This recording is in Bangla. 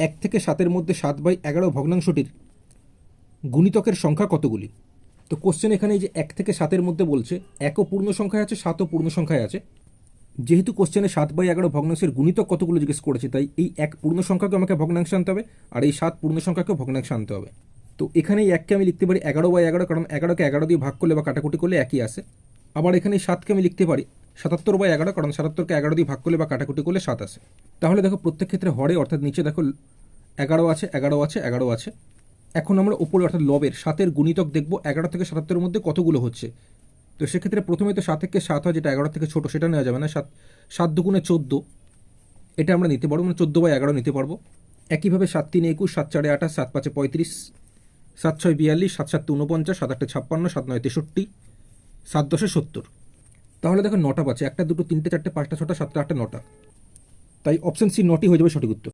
1 থেকে 7-এর মধ্যে 7/11 ভগ্নাংশটির গুণিতকের সংখ্যা কতগুলি? তো কোশ্চেন এখানে এই যে 1 থেকে 7-এর মধ্যে বলছে, 1ও পূর্ণ সংখ্যায় আছে, 7ও পূর্ণ সংখ্যায় আছে। যেহেতু কোশ্চেনে 7/11 ভগ্নাংশের গুণিতক কতগুলো জিজ্ঞেস করেছে, তাই এই 1 পূর্ণ সংখ্যাকে আমাকে ভগ্নাংশে আনতে হবে, আর এই 7 পূর্ণ সংখ্যাকেও ভগ্নাংশে আনতে হবে। তো এখানে এই 1কে আমি লিখতে পারি 11/11, কারণ 11কে 11 দিয়ে ভাগ করলে বা কাটাকুটি করলে একই আসে। আবার এখানে এই 7কে আমি লিখতে পারি 77/11, কারণ 77কে 11 দিয়ে ভাগ করলে বা কাটাকুটি করলে 7 আসে। তাহলে দেখো প্রত্যেক ক্ষেত্রে হরে অর্থাৎ নিচে দেখো 11 আছে, 11 আছে, 11 আছে। এখন আমরা উপরে অর্থাৎ লবের 7-এর গুণিতক দেখব 11 থেকে 77-এর মধ্যে কতগুলো হচ্ছে। তো সেক্ষেত্রে প্রথমে তো 7 থেকে 7 হয়, যেটা 11 থেকে ছোটো, সেটা নেওয়া যাবে না। 7 দুগুণে 14, এটা আমরা নিতে পারবো, মানে 14/11 নিতে পারবো। একইভাবে 7 3 21, 7 4 28, 7 5 35, 7 6 42, 7 7 49, 7 8 56, 7 9 63, 7 10 70। তাহলে দেখো 9টা পাচ্ছে, 1 2 3 4 5 6 7 8 9টা। তাই অপশন সি 9টি হয়ে যাবে সঠিক উত্তর।